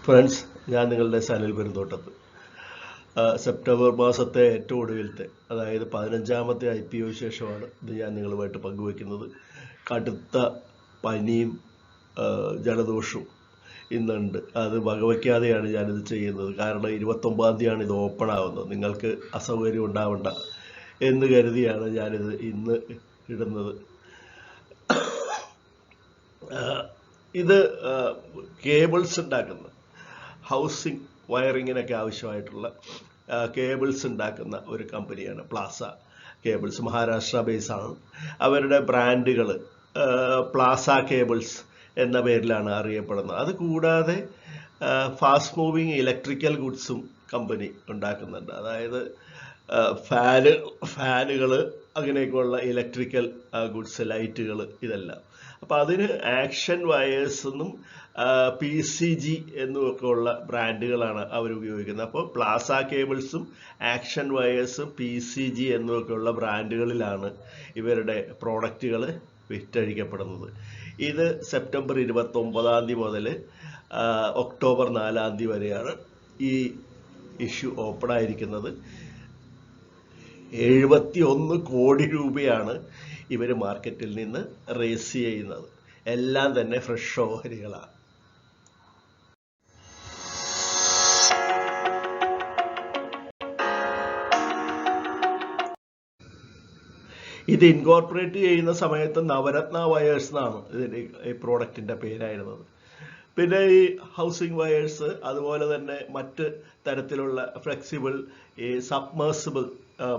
Friends, ഞാൻ നിങ്ങളുടെ Sanil Perunthottath. September മാസത്തെ ഏറ്റവും ഒടുവിലത്തെ, അതായത് 15ാമത്തെ IPO ശേഷമാണ് ഇത് ഞാൻ നിങ്ങളുമായിട്ട് പങ്കുവയ്ക്കുന്നത്. കടുത്ത പനിയും ജലദോഷവും ഇന്നുണ്ട്. അത് വകവയ്ക്കാതെയാണ് ഞാനിത് ചെയ്യുന്നത്. കാരണം 29-ാം തീയതിയാണ് ഇത് ഓപ്പൺ ആവുന്നത്. നിങ്ങൾക്ക് അസൗകര്യം ഉണ്ടാവണ്ട എന്ന് കരുതിയാണ് ഞാനിത് ഇന്ന് ഇടുന്നത്. ഇത് കേബിൾസ് ഉണ്ടാക്കുന്ന, ഹൗസിംഗ് വയറിങ്ങിനൊക്കെ ആവശ്യമായിട്ടുള്ള കേബിൾസ് ഉണ്ടാക്കുന്ന ഒരു കമ്പനിയാണ് പ്ലാസ കേബിൾസ്. മഹാരാഷ്ട്ര ബേസ് ആണ്. അവരുടെ ബ്രാൻഡുകൾ പ്ലാസ കേബിൾസ് എന്ന പേരിലാണ് അറിയപ്പെടുന്നത്. അതുകൂടാതെ ഫാസ്റ്റ് മൂവിങ് ഇലക്ട്രിക്കൽ ഗുഡ്സും കമ്പനി ഉണ്ടാക്കുന്നുണ്ട്. അതായത് ഫാനുകൾ, അങ്ങനെയൊക്കെയുള്ള ഇലക്ട്രിക്കൽ ഗുഡ്സ്, ലൈറ്റുകൾ, ഇതെല്ലാം. അപ്പോൾ അതിന് ആക്ഷൻ വയേഴ്സ് എന്നും PCG എന്നുമൊക്കെ ഉള്ള ബ്രാൻഡുകളാണ് അവർ ഉപയോഗിക്കുന്നത്. അപ്പോൾ പ്ലാസ കേബിൾസും ആക്ഷൻ വയേഴ്സും PCG എന്നുമൊക്കെ ഉള്ള ബ്രാൻഡുകളിലാണ് ഇവരുടെ പ്രോഡക്റ്റുകൾ വിറ്റഴിക്കപ്പെടുന്നത്. ഇത് സെപ്റ്റംബർ 29-ാം തീയതി മുതൽ ഒക്ടോബർ 4-ാം തീയതി വരെയാണ് ഈ ഇഷ്യൂ ഓപ്പൺ ആയിരിക്കുന്നത്. 71 കോടി രൂപയാണ് ഇവർ മാർക്കറ്റിൽ നിന്ന് റേസ് ചെയ്യുന്നത്. എല്ലാം തന്നെ ഫ്രഷ് ഓഹരികളാണ്. ഇത് ഇൻകോർപ്പറേറ്റ് ചെയ്യുന്ന സമയത്ത് നവരത്ന വയേഴ്സ് എന്നാണ് ഇതിൻ്റെ ഈ പ്രോഡക്റ്റിൻ്റെ പേരായിരുന്നത്. പിന്നെ ഈ ഹൗസിംഗ് വയേഴ്സ്, അതുപോലെ തന്നെ മറ്റ് തരത്തിലുള്ള ഫ്ലെക്സിബിൾ ഈ സബ്മേഴ്സിബിൾ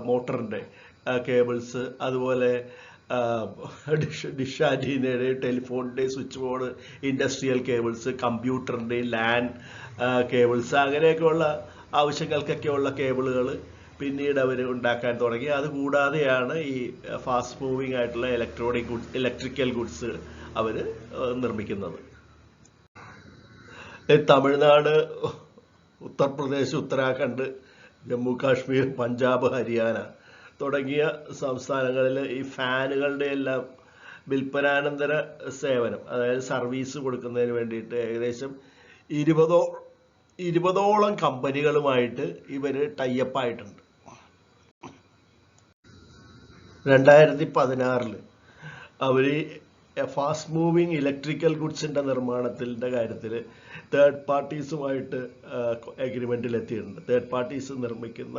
മോട്ടറിൻ്റെ കേബിൾസ്, അതുപോലെ ഡിഷ് ആൻറ്റീനയുടെ, ടെലിഫോണിൻ്റെ സ്വിച്ച് ബോർഡ്, ഇൻഡസ്ട്രിയൽ കേബിൾസ്, കമ്പ്യൂട്ടറിൻ്റെ ലാൻ കേബിൾസ്, അങ്ങനെയൊക്കെയുള്ള ആവശ്യങ്ങൾക്കൊക്കെയുള്ള കേബിളുകൾ പിന്നീട് അവർ ഉണ്ടാക്കാൻ തുടങ്ങി. അതുകൂടാതെയാണ് ഈ ഫാസ്റ്റ് മൂവിങ് ആയിട്ടുള്ള ഇലക്ട്രിക്കൽ ഗുഡ്സ് അവർ നിർമ്മിക്കുന്നത്. തമിഴ്നാട്, ഉത്തർപ്രദേശ്, ഉത്തരാഖണ്ഡ്, ജമ്മു കാശ്മീർ, പഞ്ചാബ്, ഹരിയാന തുടങ്ങിയ സംസ്ഥാനങ്ങളിൽ ഈ ഫാനുകളുടെ എല്ലാം വിൽപ്പനാനന്തര സേവനം, അതായത് സർവീസ് കൊടുക്കുന്നതിന് വേണ്ടിയിട്ട് ഏകദേശം 20ഓളം കമ്പനികളുമായിട്ട് ഇവർ ടൈപ്പായിട്ടുണ്ട്. 2016 അവർ ഫാസ്റ്റ് മൂവിങ് ഇലക്ട്രിക്കൽ ഗുഡ്സിൻ്റെ നിർമ്മാണത്തിൻ്റെ കാര്യത്തിൽ തേർഡ് പാർട്ടീസുമായിട്ട് എഗ്രിമെൻറ്റിൽ എത്തിയിട്ടുണ്ട്. തേർഡ് പാർട്ടീസ് നിർമ്മിക്കുന്ന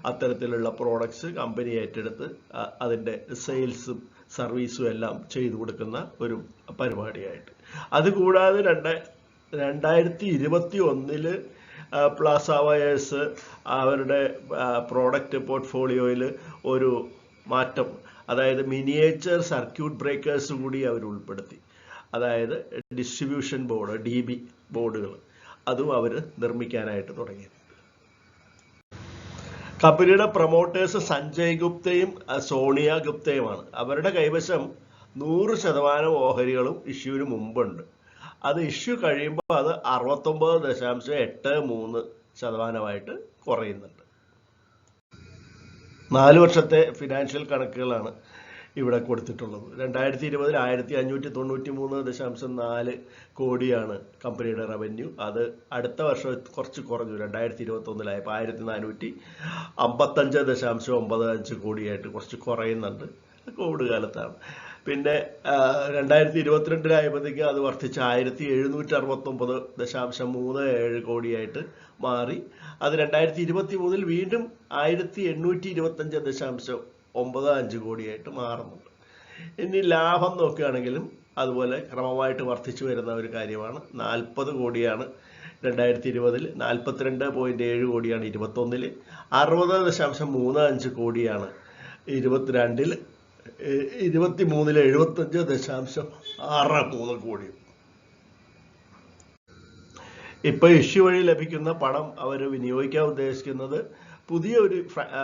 അത്തരത്തിലുള്ള പ്രോഡക്ട്സ് കമ്പനി ഏറ്റെടുത്ത് അതിൻ്റെ സെയിൽസും സർവീസും എല്ലാം ചെയ്തു കൊടുക്കുന്ന ഒരു പരിപാടിയായിട്ട്. അതുകൂടാതെ 2021 പ്ലാസ വയേഴ്സ് അവരുടെ പ്രോഡക്റ്റ് പോർട്ട്ഫോളിയോയിൽ ഒരു മാറ്റം, അതായത് മിനിയേച്ചർ സർക്യൂട്ട് ബ്രേക്കേഴ്സ് കൂടി അവർ ഉൾപ്പെടുത്തി. അതായത് ഡിസ്ട്രിബ്യൂഷൻ ബോർഡ്, DB ബോർഡുകൾ, അതും അവർ നിർമ്മിക്കാനായിട്ട് തുടങ്ങി. കമ്പനിയുടെ പ്രൊമോട്ടേഴ്സ് സഞ്ജയ് ഗുപ്തയും സോണിയ ഗുപ്തയുമാണ്. അവരുടെ കൈവശം 100% ഓഹരികളും ഇഷ്യൂവിന് മുമ്പുണ്ട്. അത് ഇഷ്യൂ കഴിയുമ്പോൾ അത് 69.83% കുറയുന്നുണ്ട്. 4 വർഷത്തെ ഫിനാൻഷ്യൽ കണക്കുകളാണ് ഇവിടെ കൊടുത്തിട്ടുള്ളത്. 2020 1593.4 കോടിയാണ് കമ്പനിയുടെ റവന്യൂ. അത് അടുത്ത വർഷം കുറച്ച് കുറഞ്ഞു. 2021 1455.95 കോടിയായിട്ട് കുറച്ച് കുറയുന്നുണ്ട്. കോവിഡ് കാലത്താണ്. പിന്നെ 2022 അത് വർദ്ധിച്ച് 1769.37 കോടിയായിട്ട് മാറി. അത് 2023 വീണ്ടും 1825.95 കോടിയായിട്ട് മാറുന്നുണ്ട്. ഇനി ലാഭം നോക്കുകയാണെങ്കിലും അതുപോലെ ക്രമമായിട്ട് വർദ്ധിച്ചു വരുന്ന ഒരു കാര്യമാണ്. 40 കോടിയാണ് 2020, 42.7 കോടിയാണ് 2021, 60.35 കോടിയാണ് 2022, 2023 75.63 കോടി. ഇപ്പോൾ ഇഷ്യൂ വഴി ലഭിക്കുന്ന പണം അവർ വിനിയോഗിക്കാൻ ഉദ്ദേശിക്കുന്നത് പുതിയ ഒരു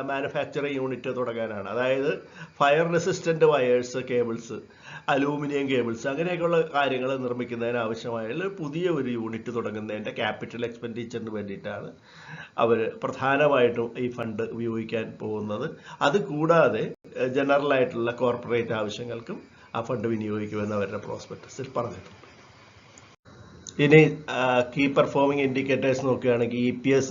മാനുഫാക്ചറിങ് യൂണിറ്റ് തുടങ്ങാനാണ്. അതായത് fire resistant wires, cables, aluminium cables, അങ്ങനെയൊക്കെയുള്ള കാര്യങ്ങൾ നിർമ്മിക്കുന്നതിന് ആവശ്യമായ പുതിയ ഒരു യൂണിറ്റ് തുടങ്ങുന്നതിൻ്റെ ക്യാപിറ്റൽ എക്സ്പെൻഡിച്ചറിന് വേണ്ടിയിട്ടാണ് അവർ പ്രധാനമായിട്ടും ഈ ഫണ്ട് ഉപയോഗിക്കാൻ പോകുന്നത്. അതുകൂടാതെ ജനറലായിട്ടുള്ള കോർപ്പറേറ്റ് ആവശ്യങ്ങൾക്കും ആ ഫണ്ട് വിനിയോഗിക്കുമെന്ന് അവരുടെ പ്രോസ്പെക്ടസിൽ പറഞ്ഞിട്ടുണ്ട്. ഇനി കീ പെർഫോമിംഗ് ഇൻഡിക്കേറ്റേഴ്സ് നോക്കുകയാണെങ്കിൽ EPS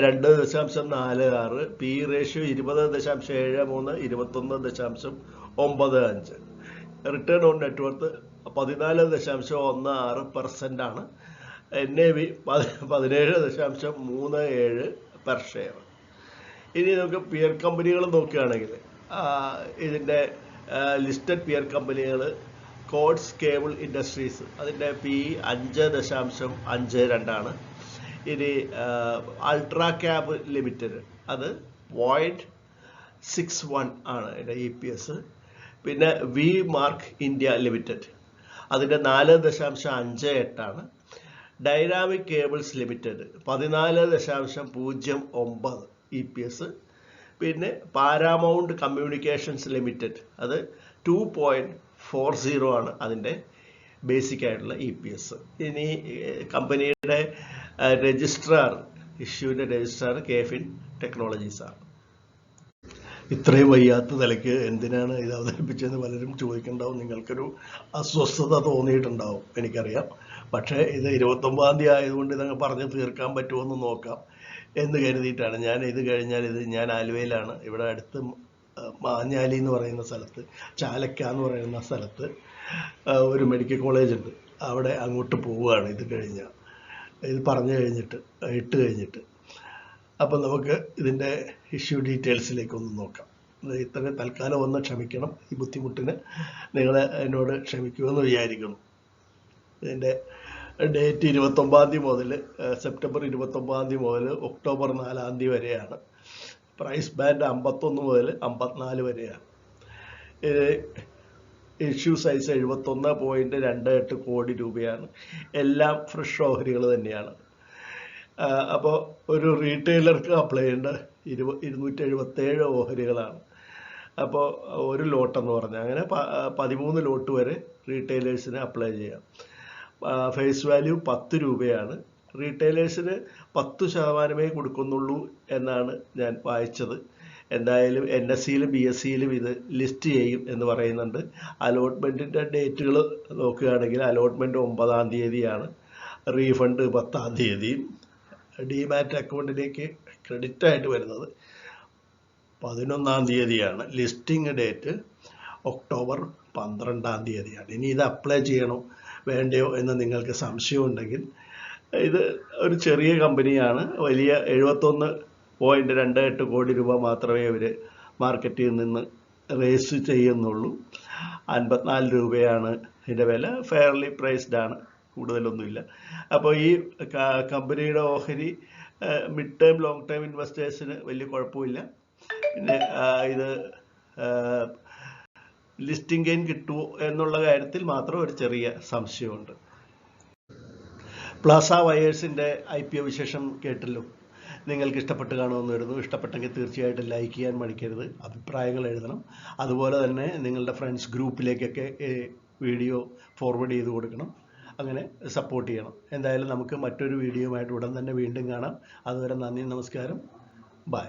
2.46, PE ratio 20.73, 21.95, return on net worth 14.16% ആണ്. NAV 17.37 per share. ഇനി നമുക്ക് പിയർ കമ്പനികൾ നോക്കുകയാണെങ്കിൽ ഇതിൻ്റെ ലിസ്റ്റഡ് പിയർ കമ്പനികൾ കോഡ്സ് കേബിൾ ഇൻഡസ്ട്രീസ്, അതിൻ്റെ PE 5.52 ആണ്. ഇനി അൾട്രാ ക്യാബ് ലിമിറ്റഡ്, അത് 0.61 ആണ് ഇതിൻ്റെ EPS. പിന്നെ വി മാർക്ക് ഇന്ത്യ ലിമിറ്റഡ്, അതിൻ്റെ 4.58 ആണ്. Dynamic cables limited 14.09 EPS. പിന്നെ പാരാമൗണ്ട് കമ്മ്യൂണിക്കേഷൻസ് ലിമിറ്റഡ്, അത് 2.40 ആണ് അതിൻ്റെ ബേസിക് ആയിട്ടുള്ള EPS. ഇനി കമ്പനിയുടെ രജിസ്ട്രാർ, ഇഷ്യൂവിൻ്റെ രജിസ്ട്രാർ KFIN ടെക്നോളജീസ് ആണ്. ഇത്രയും വയ്യാത്ത നിലയ്ക്ക് എന്തിനാണ് ഇത് അവതരിപ്പിച്ചതെന്ന് പലരും ചോദിക്കുന്നുണ്ടാവും. നിങ്ങൾക്കൊരു അസ്വസ്ഥത തോന്നിയിട്ടുണ്ടാവും, എനിക്കറിയാം. പക്ഷേ ഇത് 29-ാം തീയതി ആയതുകൊണ്ട് ഇതങ്ങ് പറഞ്ഞ് തീർക്കാൻ പറ്റുമെന്ന് നോക്കാം എന്ന് കരുതിയിട്ടാണ്. ഞാൻ ഇത് കഴിഞ്ഞാൽ ഞാൻ ആലുവയിലാണ്. ഇവിടെ അടുത്ത് മാഞ്ഞാലി എന്ന് പറയുന്ന സ്ഥലത്ത്, ചാലക്ക എന്ന് പറയുന്ന സ്ഥലത്ത് ഒരു മെഡിക്കൽ കോളേജ് ഉണ്ട്. അവിടെ അങ്ങോട്ട് പോവുകയാണ് ഇത് കഴിഞ്ഞാൽ, ഇത് പറഞ്ഞു കഴിഞ്ഞിട്ട്, ഇട്ട് കഴിഞ്ഞിട്ട്. അപ്പം നമുക്ക് ഇതിൻ്റെ ഇഷ്യൂ ഡീറ്റെയിൽസിലേക്കൊന്ന് നോക്കാം. ഇത്രയും തൽക്കാലം ഒന്ന് ക്ഷമിക്കണം, ഈ ബുദ്ധിമുട്ടിന് നിങ്ങൾ എന്നോട് ക്ഷമിക്കുമെന്ന് വിചാരിക്കുന്നു. ഇതിൻ്റെ ഡേറ്റ് 29-ാം തീയതി മുതൽ, സെപ്റ്റംബർ 29-ാം തീയതി മുതൽ ഒക്ടോബർ 4-ാം തീയതി വരെയാണ്. പ്രൈസ് ബാൻഡ് 51 മുതൽ 54 വരെയാണ്. ഇഷ്യൂ സൈസ് 71.28 കോടി രൂപയാണ്. എല്ലാം ഫ്രഷ് ഓഹരികൾ തന്നെയാണ്. അപ്പോൾ ഒരു റീറ്റെയിലർക്ക് അപ്ലൈ ചെയ്യേണ്ട 277 ഓഹരികളാണ്. അപ്പോൾ ഒരു ലോട്ടെന്ന് പറഞ്ഞാൽ അങ്ങനെ 13 ലോട്ട് വരെ റീറ്റെയിലേഴ്സിന് അപ്ലൈ ചെയ്യാം. ഫേസ് വാല്യൂ 10 രൂപയാണ്. റീറ്റെയിലേഴ്സിന് 10% കൊടുക്കുന്നുള്ളൂ എന്നാണ് ഞാൻ വായിച്ചത്. എന്തായാലും NSEയിലും BSEയിലും ഇത് ലിസ്റ്റ് ചെയ്യും എന്ന് പറയുന്നുണ്ട്. അലോട്ട്മെൻറ്റിൻ്റെ ഡേറ്റുകൾ നോക്കുകയാണെങ്കിൽ അലോട്ട്മെൻറ്റ് 9-ാം തീയതിയാണ്, റീഫണ്ട് 10-ാം തീയതിയും, ഡിമാറ്റ് അക്കൗണ്ടിലേക്ക് ക്രെഡിറ്റ് ആയിട്ട് വരുന്നത് 11-ാം തീയതിയാണ്. ലിസ്റ്റിംഗ് ഡേറ്റ് ഒക്ടോബർ 12-ാം തീയതിയാണ്. ഇനി ഇത് അപ്ലൈ ചെയ്യണോ വേണ്ടയോ എന്ന് നിങ്ങൾക്ക് സംശയമുണ്ടെങ്കിൽ, ഇത് ഒരു ചെറിയ കമ്പനിയാണ്. വലിയ 71.28 കോടി രൂപ മാത്രമേ ഇവർ മാർക്കറ്റിൽ നിന്ന് റേസ് ചെയ്യുന്നുള്ളൂ. 54 രൂപയാണ് ഇതിൻ്റെ വില. ഫെയർലി പ്രൈസ്ഡ് ആണ്, കൂടുതലൊന്നുമില്ല. അപ്പോൾ ഈ കമ്പനിയുടെ ഓഹരി മിഡ് ടേം ലോങ് ടേം ഇൻവെസ്റ്റേഴ്സിന് വലിയ കുഴപ്പമില്ല. പിന്നെ ഇത് ലിസ്റ്റിംഗ് ഗെയിൻ കിട്ടുമോ എന്നുള്ള കാര്യത്തിൽ മാത്രം ഒരു ചെറിയ സംശയമുണ്ട്. പ്ലാസ വയേഴ്സിൻ്റെ IPO വിശേഷം കേട്ടല്ലോ. നിങ്ങൾക്ക് ഇഷ്ടപ്പെട്ട് കാണുമെന്ന് വരുന്നു. ഇഷ്ടപ്പെട്ടെങ്കിൽ തീർച്ചയായിട്ടും ലൈക്ക് ചെയ്യാൻ മടിക്കരുത്, അഭിപ്രായങ്ങൾ എഴുതണം. അതുപോലെ തന്നെ നിങ്ങളുടെ ഫ്രണ്ട്സ് ഗ്രൂപ്പിലേക്കൊക്കെ വീഡിയോ ഫോർവേഡ് ചെയ്ത് കൊടുക്കണം. അങ്ങനെ സപ്പോർട്ട് ചെയ്യണം. എന്തായാലും നമുക്ക് മറ്റൊരു വീഡിയോയുമായിട്ട് ഉടൻ തന്നെ വീണ്ടും കാണാം. അതുവരെ നന്ദി, നമസ്കാരം, ബൈ.